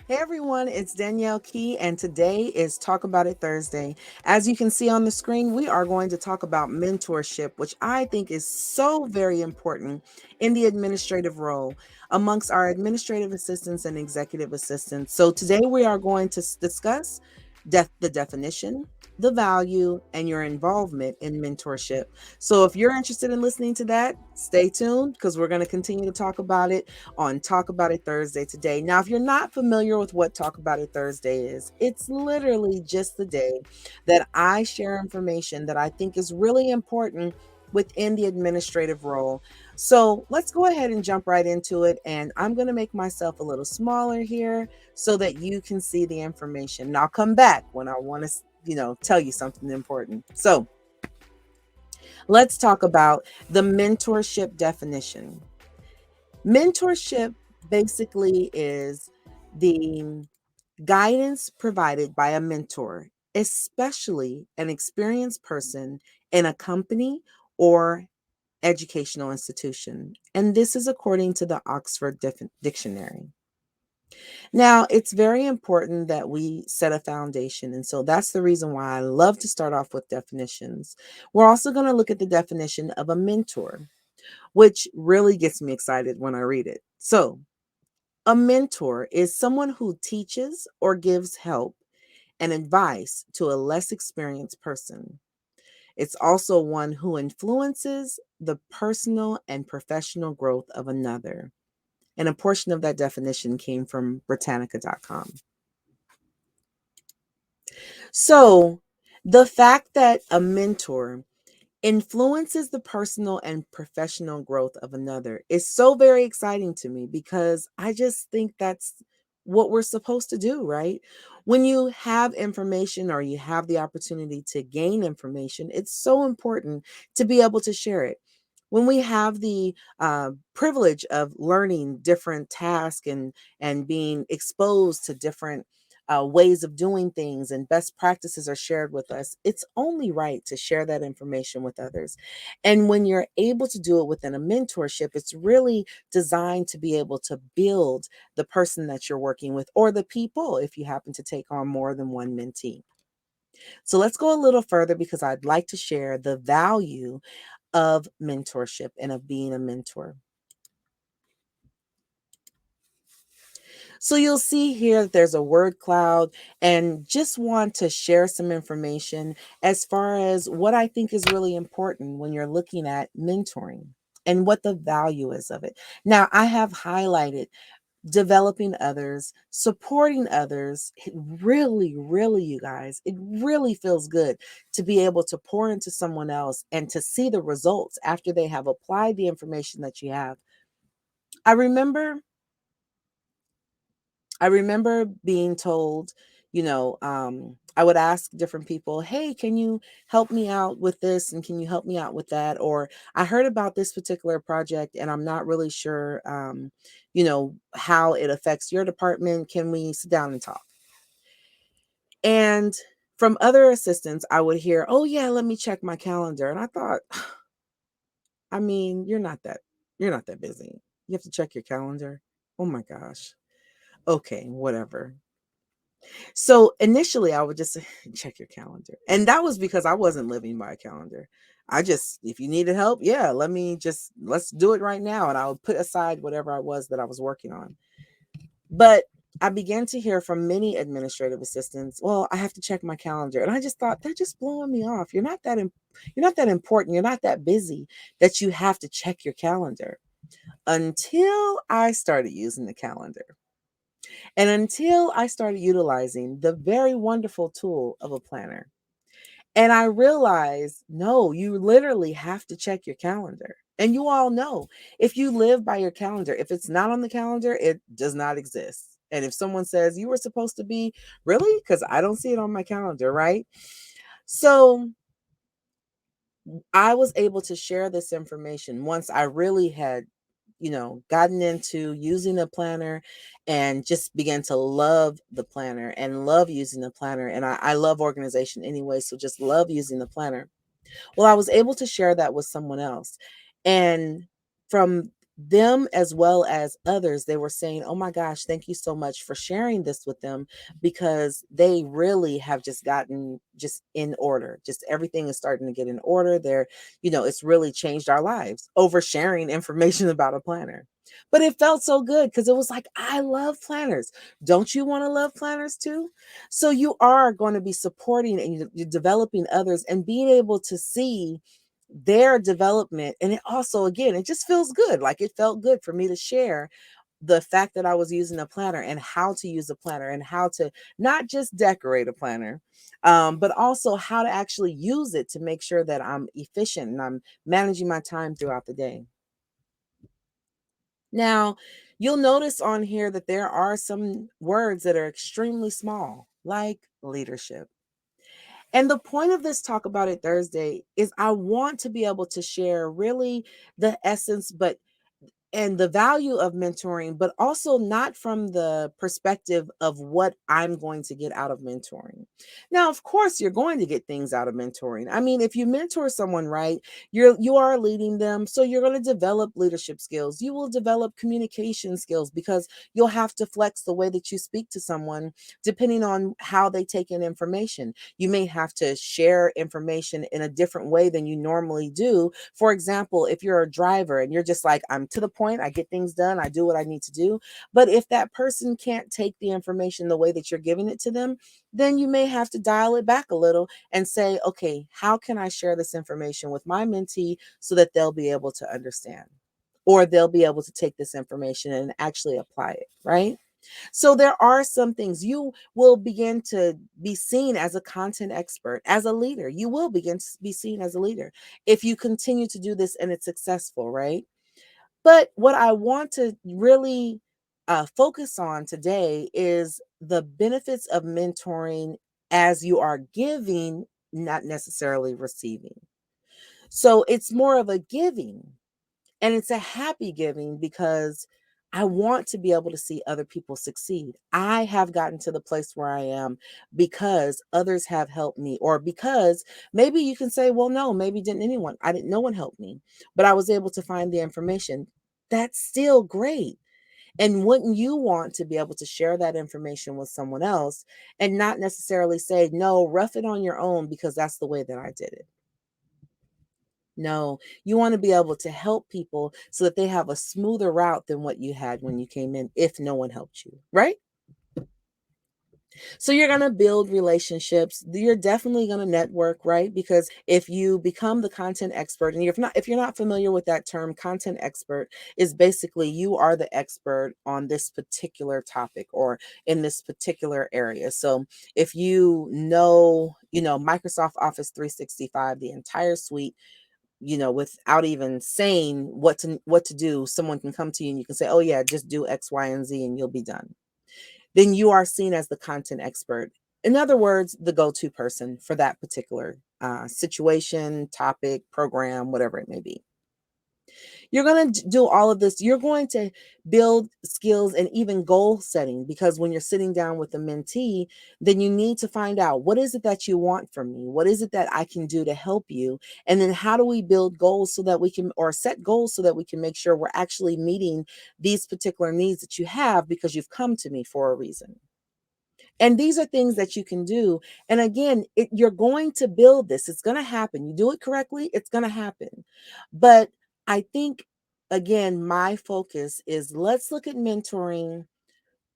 Hey everyone, it's Danielle Key, and today is Talk About It Thursday. As you can see on the screen, we are going to talk about mentorship, which I think is so very important in the administrative role amongst our administrative assistants and executive assistants. So today we are going to discuss the definition, the value, and your involvement in mentorship. So if you're interested in listening to that, stay tuned because we're going to continue to talk about it on Talk About It Thursday today. Now, if you're not familiar with what Talk About It Thursday is, it's literally just the day that I share information that I think is really important within the administrative role. So let's go ahead and jump right into it. And I'm going to make myself a little smaller here so that you can see the information. And I'll come back when I want to, tell you something important. So let's talk about the mentorship definition. Mentorship basically is the guidance provided by a mentor, especially an experienced person in a company or educational institution. And this is according to the Oxford Dictionary. Now, it's very important that we set a foundation. And so that's the reason why I love to start off with definitions. We're also going to look at the definition of a mentor, which really gets me excited when I read it. So, a mentor is someone who teaches or gives help and advice to a less experienced person. It's also one who influences the personal and professional growth of another. And a portion of that definition came from Britannica.com. So, the fact that a mentor influences the personal and professional growth of another is so very exciting to me because I just think that's what we're supposed to do, right? When you have information or you have the opportunity to gain information, it's so important to be able to share it. When we have the privilege of learning different tasks and being exposed to different ways of doing things and best practices are shared with us, it's only right to share that information with others. And when you're able to do it within a mentorship, it's really designed to be able to build the person that you're working with or the people if you happen to take on more than one mentee. So let's go a little further because I'd like to share the value of mentorship and of being a mentor. So you'll see here that there's a word cloud and just want to share some information as far as what I think is really important when you're looking at mentoring and what the value is of it. Now, I have highlighted developing others, supporting others. It really, really, you guys, it really feels good to be able to pour into someone else and to see the results after they have applied the information that you have. I remember I remember being told, I would ask different people, hey, can you help me out with this? And can you help me out with that? Or I heard about this particular project and I'm not really sure, how it affects your department. Can we sit down and talk? And from other assistants, I would hear, oh, yeah, let me check my calendar. And I thought, I mean, you're not that busy. You have to check your calendar. Oh my gosh. Okay, whatever. So initially, I would just say, check your calendar. And that was because I wasn't living by a calendar. If you needed help, yeah, let's do it right now. And I would put aside whatever I was that I was working on. But I began to hear from many administrative assistants, well, I have to check my calendar. And I just thought, they're just blowing me off. You're not that important. You're not that busy that you have to check your calendar until I started using the calendar. And until I started utilizing the very wonderful tool of a planner. And I realized, no, you literally have to check your calendar. And you all know if you live by your calendar, if it's not on the calendar, it does not exist. And if someone says you were supposed to be, really? Because I don't see it on my calendar, right? So I was able to share this information once I really had, gotten into using a planner and just began to love the planner and love using the planner. And I love organization anyway, so just love using the planner. Well, I was able to share that with someone else. And from them as well as others, they were saying, oh my gosh, thank you so much for sharing this with them, because they really have just gotten just in order. Just everything is starting to get in order. It's really changed our lives over sharing information about a planner. But it felt so good because it was like, I love planners. Don't you want to love planners too? So you are going to be supporting and you're developing others and being able to see their development. And it also, again, it just feels good. Like it felt good for me to share the fact that I was using a planner and how to use a planner and how to not just decorate a planner, but also how to actually use it to make sure that I'm efficient and I'm managing my time throughout the day. Now, you'll notice on here that there are some words that are extremely small, like leadership. And the point of this Talk About It Thursday is I want to be able to share really the essence, but and the value of mentoring, but also not from the perspective of what I'm going to get out of mentoring. Now, of course, you're going to get things out of mentoring. I mean, if you mentor someone right, you are leading them, so you're going to develop leadership skills. You will develop communication skills because you'll have to flex the way that you speak to someone depending on how they take in information. You may have to share information in a different way than you normally do. For example, if you're a driver and you're just like, I'm to the point, I get things done, I do what I need to do. But if that person can't take the information the way that you're giving it to them, then you may have to dial it back a little and say, okay, how can I share this information with my mentee so that they'll be able to understand? Or they'll be able to take this information and actually apply it, right? So there are some things you will begin to be seen as a content expert, as a leader. You will begin to be seen as a leader if you continue to do this and it's successful, right? But what I want to really focus on today is the benefits of mentoring as you are giving, not necessarily receiving. So it's more of a giving, and it's a happy giving because I want to be able to see other people succeed. I have gotten to the place where I am because others have helped me, or because maybe you can say, well, no, maybe no one helped me, but I was able to find the information. That's still great. And wouldn't you want to be able to share that information with someone else and not necessarily say, no, rough it on your own because that's the way that I did it? No, you want to be able to help people so that they have a smoother route than what you had when you came in, if no one helped you, right? So you're going to build relationships. You're definitely going to network, right? Because if you become the content expert, and if you're not familiar with that term, content expert is basically you are the expert on this particular topic or in this particular area. So if you know Microsoft Office 365, the entire suite, without even saying what to do, someone can come to you and you can say, oh yeah, just do X, Y, and Z and you'll be done. Then you are seen as the content expert. In other words, the go-to person for that particular situation, topic, program, whatever it may be. You're going to do all of this. You're going to build skills and even goal setting, because when you're sitting down with a mentee, then you need to find out, what is it that you want from me? What is it that I can do to help you? And then how do we build goals so that we can, or set goals so that we can make sure we're actually meeting these particular needs that you have because you've come to me for a reason. And these are things that you can do. And again, you're going to build this. It's going to happen. You do it correctly, it's going to happen. But I think, again, my focus is, let's look at mentoring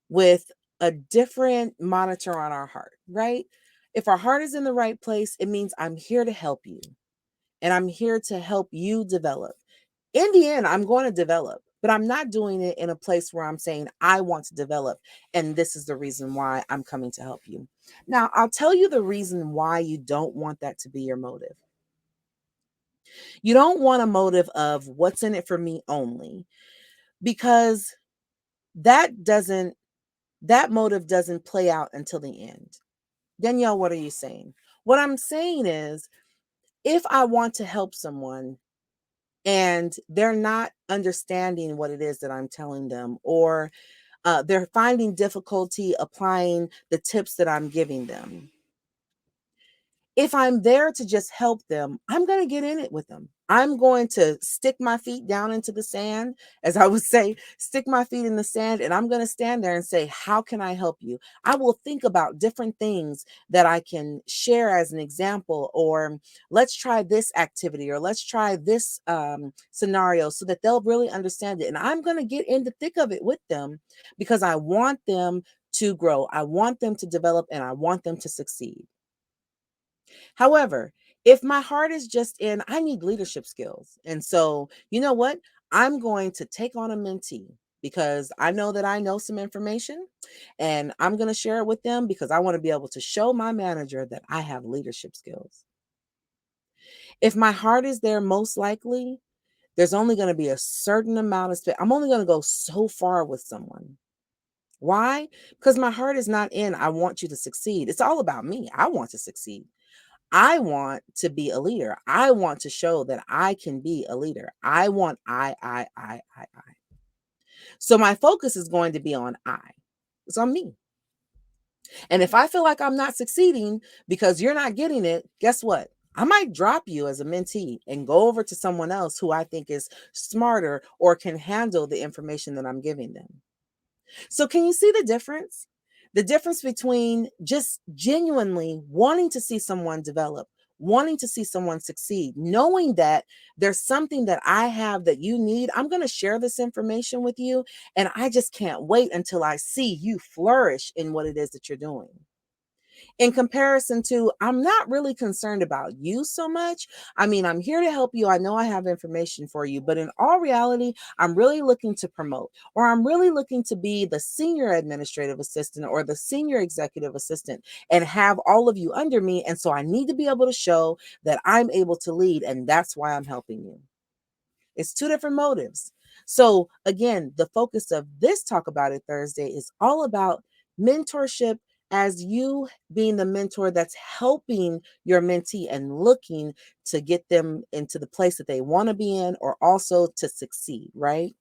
with a different monitor on our heart, right? If our heart is in the right place, it means I'm here to help you and I'm here to help you develop. In the end, I'm going to develop, but I'm not doing it in a place where I'm saying I want to develop. And this is the reason why I'm coming to help you. Now, I'll tell you the reason why you don't want that to be your motive. You don't want a motive of what's in it for me only, because that doesn't, that motive doesn't play out until the end. Danielle, what are you saying? What I'm saying is, if I want to help someone, and they're not understanding what it is that I'm telling them, or they're finding difficulty applying the tips that I'm giving them. If I'm there to just help them, I'm going to get in it with them. I'm going to stick my feet down into the sand, as I would say, stick my feet in the sand, and I'm going to stand there and say, how can I help you? I will think about different things that I can share as an example, or let's try this activity, or let's try this scenario so that they'll really understand it. And I'm going to get in the thick of it with them because I want them to grow. I want them to develop and I want them to succeed. However, if my heart is just in, I need leadership skills. And so, you know what? I'm going to take on a mentee because I know that I know some information and I'm going to share it with them because I want to be able to show my manager that I have leadership skills. If my heart is there, most likely, there's only going to be a certain amount of space. I'm only going to go so far with someone. Why? Because my heart is not in, I want you to succeed. It's all about me. I want to succeed. I want to be a leader. I want to show that I can be a leader. I want I. So my focus is going to be on I. It's on me. And if I feel like I'm not succeeding because you're not getting it, guess what? I might drop you as a mentee and go over to someone else who I think is smarter or can handle the information that I'm giving them. So, can you see the difference? The difference between just genuinely wanting to see someone develop, wanting to see someone succeed, knowing that there's something that I have that you need. I'm going to share this information with you, and I just can't wait until I see you flourish in what it is that you're doing in comparison to I'm not really concerned about you so much. I mean, I'm here to help you. I know I have information for you, but in all reality, I'm really looking to promote, or I'm really looking to be the senior administrative assistant or the senior executive assistant and have all of you under me. And so I need to be able to show that I'm able to lead, and that's why I'm helping you. It's two different motives. So, again, the focus of this Talk About It Thursday is all about mentorship as you being the mentor that's helping your mentee and looking to get them into the place that they want to be in or also to succeed, right?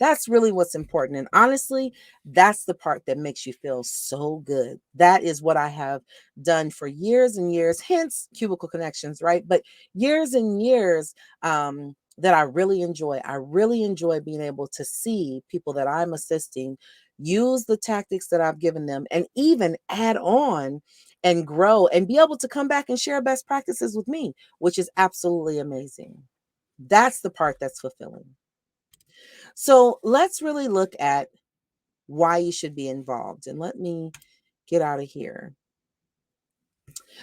That's really what's important. And honestly, that's the part that makes you feel so good. That is what I have done for years and years, hence Cubicle Connections, right? But years and years that I really enjoy. I really enjoy being able to see people that I'm assisting use the tactics that I've given them and even add on and grow and be able to come back and share best practices with me, which is absolutely amazing. That's the part that's fulfilling. So let's really look at why you should be involved. And let me get out of here.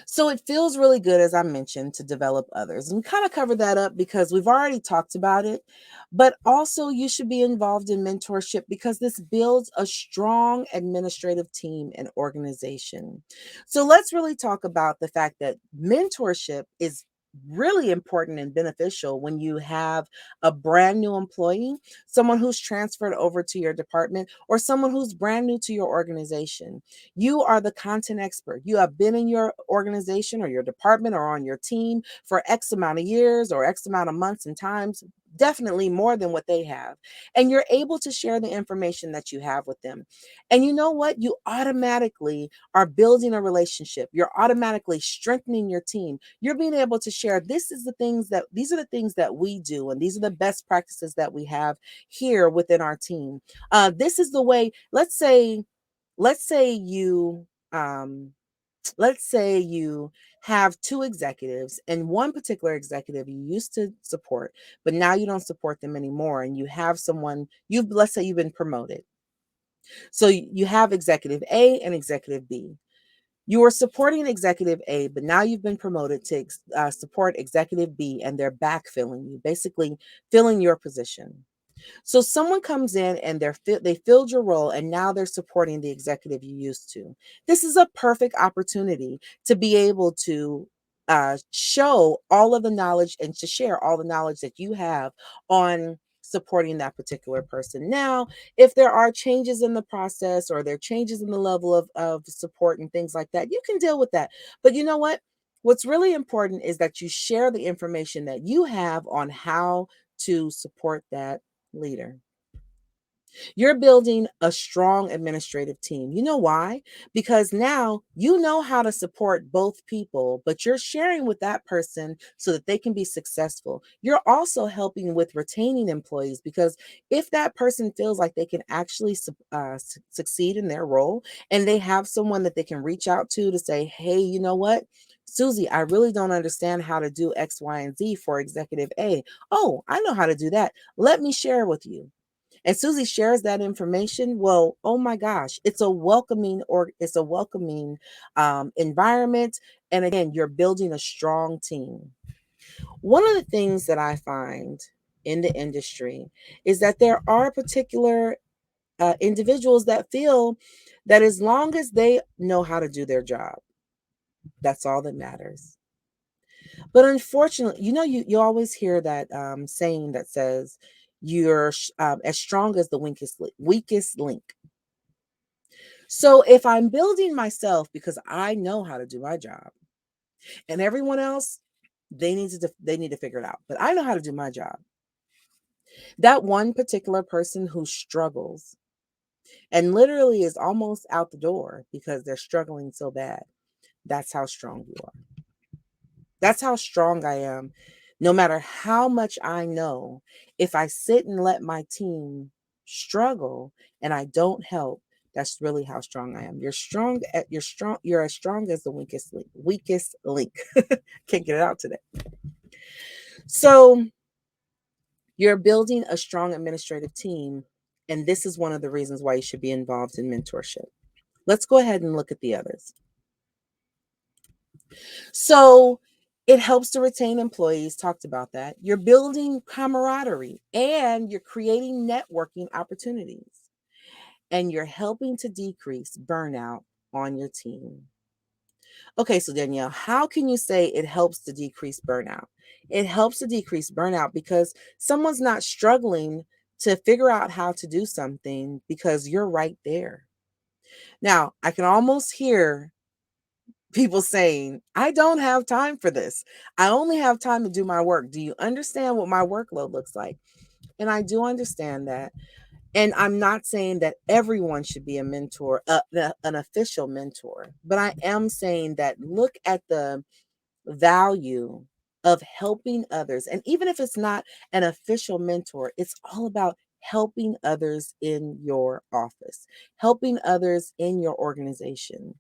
So it feels really good, as I mentioned, to develop others. And we kind of covered that up because we've already talked about it. But also, you should be involved in mentorship because this builds a strong administrative team and organization. So let's really talk about the fact that mentorship is really important and beneficial when you have a brand new employee, someone who's transferred over to your department, or someone who's brand new to your organization. You are the content expert. You have been in your organization or your department or on your team for X amount of years or X amount of months and times, definitely more than what they have. And you're able to share the information that you have with them. And you know what? You automatically are building a relationship. You're automatically strengthening your team. You're being able to share these are the things that we do, and these are the best practices that we have here within our team. This is the way, let's say you um let's say you have two executives and one particular executive you used to support, but now you don't support them anymore, and you have someone you've let's say you've been promoted. So you have executive A and executive B. You are supporting executive A, but now you've been promoted to support executive B, and they're backfilling you, basically filling your position. So someone comes in and they filled your role, and now they're supporting the executive you used to. This is a perfect opportunity to be able to show all of the knowledge and to share all the knowledge that you have on supporting that particular person. Now, if there are changes in the process or there are changes in the level of support and things like that, you can deal with that. But you know what? What's really important is that you share the information that you have on how to support that leader. You're building a strong administrative team. You know why? Because now you know how to support both people, but you're sharing with that person so that they can be successful. You're also helping with retaining employees because if that person feels like they can actually succeed in their role and they have someone that they can reach out to say, hey, you know what? Susie, I really don't understand how to do X, Y, and Z for executive A. Oh, I know how to do that. Let me share with you. And Susie shares that information. Well, oh my gosh, it's a welcoming environment. And again, you're building a strong team. One of the things that I find in the industry is that there are particular individuals that feel that as long as they know how to do their job, that's all that matters. But unfortunately, you always hear that saying that says you're as strong as the weakest link. So if I'm building myself because I know how to do my job, and everyone else, they need to figure it out. But I know how to do my job. That one particular person who struggles and literally is almost out the door because they're struggling so bad, that's how strong you are. That's how strong I am. No matter how much I know, if I sit and let my team struggle and I don't help, that's really how strong I am. You're as strong as the weakest link. Can't get it out today. So you're building a strong administrative team, and this is one of the reasons why you should be involved in mentorship. Let's go ahead and look at the others. So it helps to retain employees, talked about that. You're building camaraderie and you're creating networking opportunities, and you're helping to decrease burnout on your team. Okay, so Danielle, how can you say it helps to decrease burnout? It helps to decrease burnout because someone's not struggling to figure out how to do something because you're right there. Now, I can almost hear people saying, I don't have time for this. I only have time to do my work. Do you understand what my workload looks like? And I do understand that. And I'm not saying that everyone should be a mentor, an official mentor, but I am saying that look at the value of helping others. And even if it's not an official mentor, it's all about helping others in your office, helping others in your organization.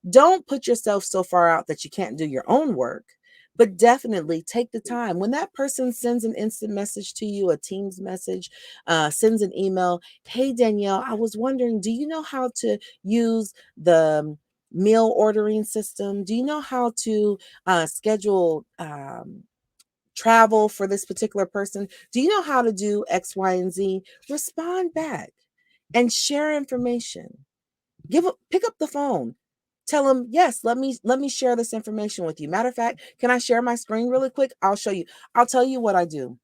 Don't put yourself so far out that you can't do your own work, but definitely take the time. When that person sends an instant message to you, a Teams message, sends an email, hey, Danielle, I was wondering, do you know how to use the meal ordering system? Do you know how to schedule travel for this particular person? Do you know how to do X, Y, and Z? Respond back and share information. Pick up the phone. Tell them, yes, let me share this information with you. Matter of fact, can I share my screen really quick? I'll show you. I'll tell you what I do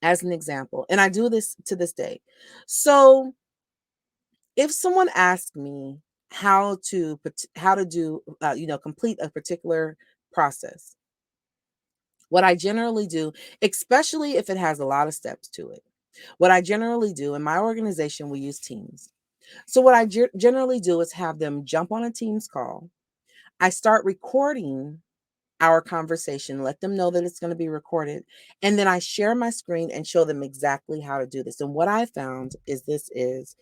as an example. And I do this to this day. So if someone asks me how to do complete a particular process, what I generally do, especially if it has a lot of steps to it, what I generally do in my organization, we use Teams. So what I generally do is have them jump on a Teams call. I start recording our conversation, let them know that it's going to be recorded, and then I share my screen and show them exactly how to do this. And what I found is this is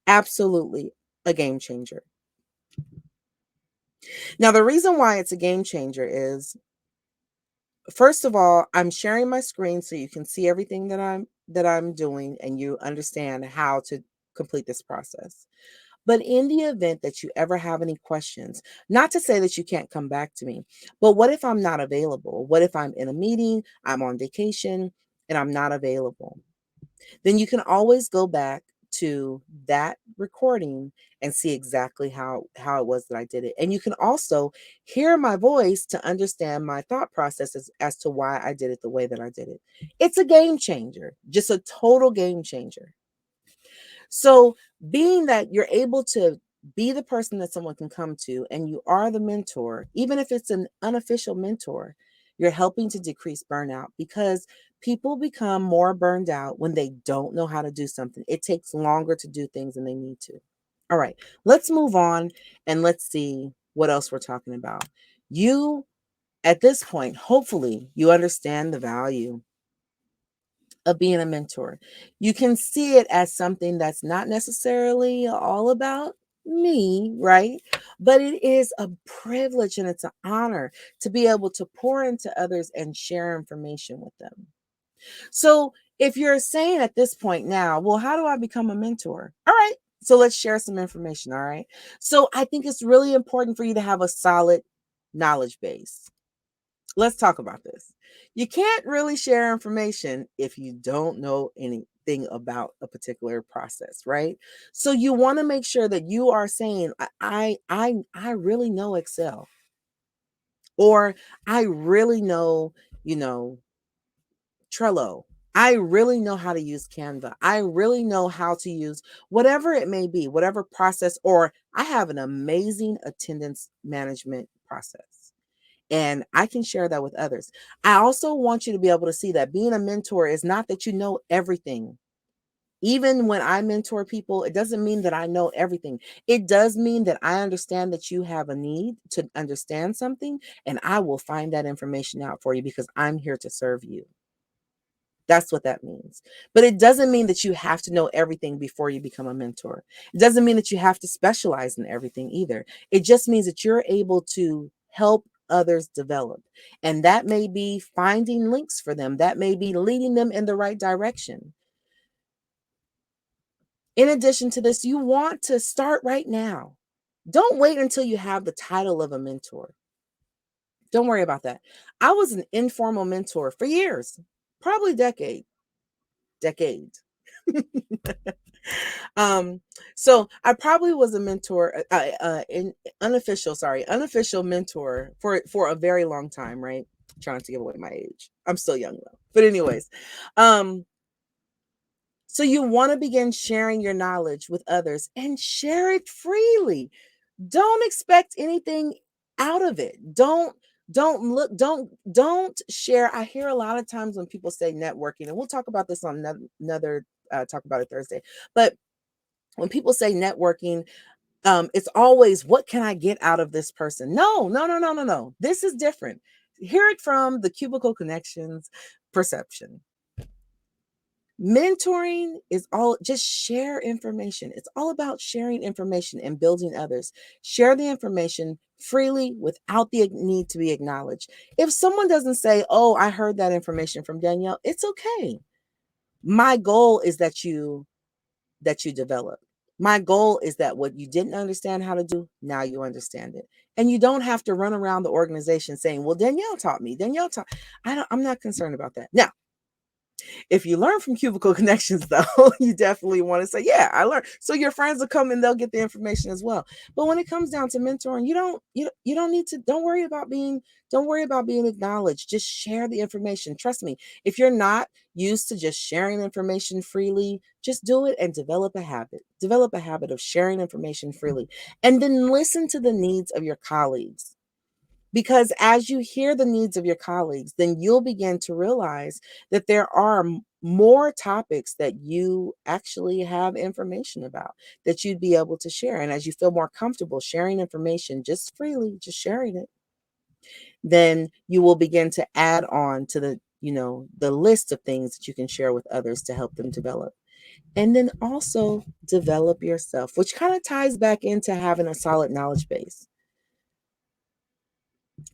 absolutely a game changer. Now, the reason why it's a game changer is, first of all, I'm sharing my screen so you can see everything that I'm doing and you understand how to complete this process. But in the event that you ever have any questions, not to say that you can't come back to me, but what if I'm not available? What if I'm in a meeting, I'm on vacation, and I'm not available? Then you can always go back to that recording and see exactly how it was that I did it. And you can also hear my voice to understand my thought process as to why I did it the way that I did it. It's a game changer, just a total game changer. So, being that you're able to be the person that someone can come to and you are the mentor, even if it's an unofficial mentor, you're helping to decrease burnout because People become more burned out when they don't know how to do something. It takes longer to do things than they need to. All right, let's move on and let's see what else we're talking about. You, at this point, hopefully, you understand the value of being a mentor. You can see it as something that's not necessarily all about me, right? But it is a privilege and it's an honor to be able to pour into others and share information with them. So, if you're saying at this point now, well, how do I become a mentor? All right. So, let's share some information. All right. So, I think it's really important for you to have a solid knowledge base. Let's talk about this. You can't really share information if you don't know anything about a particular process, right? So you want to make sure that you are saying, I really know Excel, or I really know, you know, Trello. I really know how to use Canva. I really know how to use whatever it may be, whatever process, or I have an amazing attendance management process and I can share that with others. I also want you to be able to see that being a mentor is not that you know everything. Even when I mentor people, it doesn't mean that I know everything. It does mean that I understand that you have a need to understand something, and I will find that information out for you because I'm here to serve you. That's what that means. But it doesn't mean that you have to know everything before you become a mentor. It doesn't mean that you have to specialize in everything either. It just means that you're able to help others develop. And that may be finding links for them, that may be leading them in the right direction. In addition to this, you want to start right now. Don't wait until you have the title of a mentor. Don't worry about that. I was an informal mentor for years, probably decades. um, so I probably was a mentor, in unofficial mentor for a very long time, right? Trying to give away my age. I'm still young though. But anyways, um, so you want to begin sharing your knowledge with others and share it freely. Don't expect anything out of it. Don't share. I hear a lot of times when people say networking, and we'll talk about this on another talk about it Thursday. But when people say networking, it's always, what can I get out of this person? No, no, no, no, no, no. This is different. Hear it from the Cubicle Connections perception. Mentoring is all just share information. It's all about sharing information and building others. Share the information freely without the need to be acknowledged. If someone doesn't say, "Oh, I heard that information from Danielle," it's okay. My goal is that you develop. My goal is that what you didn't understand how to do, now you understand it. And you don't have to run around the organization saying, "Well, Danielle taught me. Danielle taught." I'm not concerned about that. Now, if you learn from Cubicle Connections, though, you definitely want to say, "Yeah, I learned." So your friends will come and they'll get the information as well. But when it comes down to mentoring, you don't need to. Don't worry about being acknowledged. Just share the information. Trust me. If you're not used to just sharing information freely, just do it and develop a habit. Develop a habit of sharing information freely, and then listen to the needs of your colleagues. Because as you hear the needs of your colleagues, then you'll begin to realize that there are more topics that you actually have information about that you'd be able to share. And as you feel more comfortable sharing information just freely, just sharing it, then you will begin to add on to the list of things that you can share with others to help them develop. And then also develop yourself, which kind of ties back into having a solid knowledge base.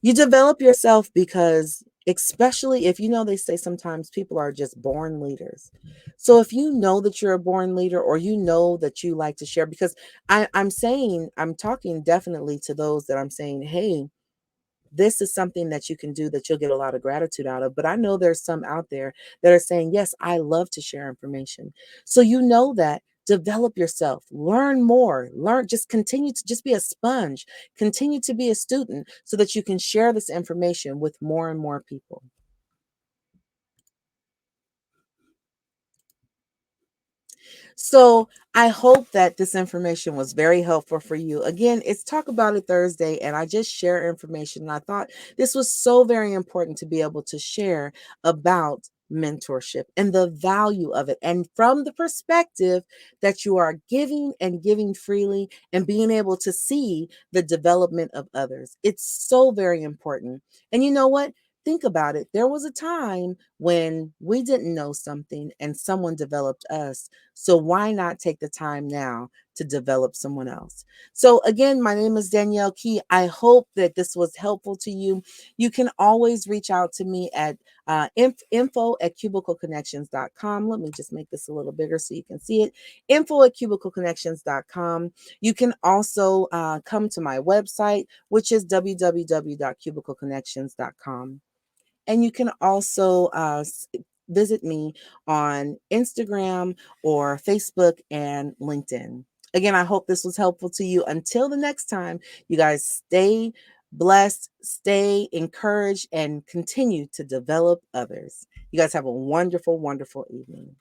You develop yourself because, especially if they say sometimes people are just born leaders. So if you know that you're a born leader, or you know that you like to share, because I'm talking definitely to those that I'm saying, hey, this is something that you can do that you'll get a lot of gratitude out of. But I know there's some out there that are saying, yes, I love to share information. So that develop yourself, learn more, just continue to just be a sponge, continue to be a student so that you can share this information with more and more people. So I hope that this information was very helpful for you. Again, it's Talk About It Thursday, and I just share information. And I thought this was so very important to be able to share about mentorship and the value of it. And from the perspective that you are giving and giving freely and being able to see the development of others. It's so very important. And you know what? Think about it. There was a time when we didn't know something and someone developed us. So why not take the time now to develop someone else? So again, my name is Danielle Key. I hope that this was helpful to you. You can always reach out to me at info@cubicleconnections.com. Let me just make this a little bigger so you can see it. Info@cubicleconnections.com. You can also come to my website, which is www.cubicleconnections.com. And you can also visit me on Instagram or Facebook and LinkedIn. Again, I hope this was helpful to you. Until the next time, you guys stay blessed, stay encouraged, and continue to develop others. You guys have a wonderful, wonderful evening.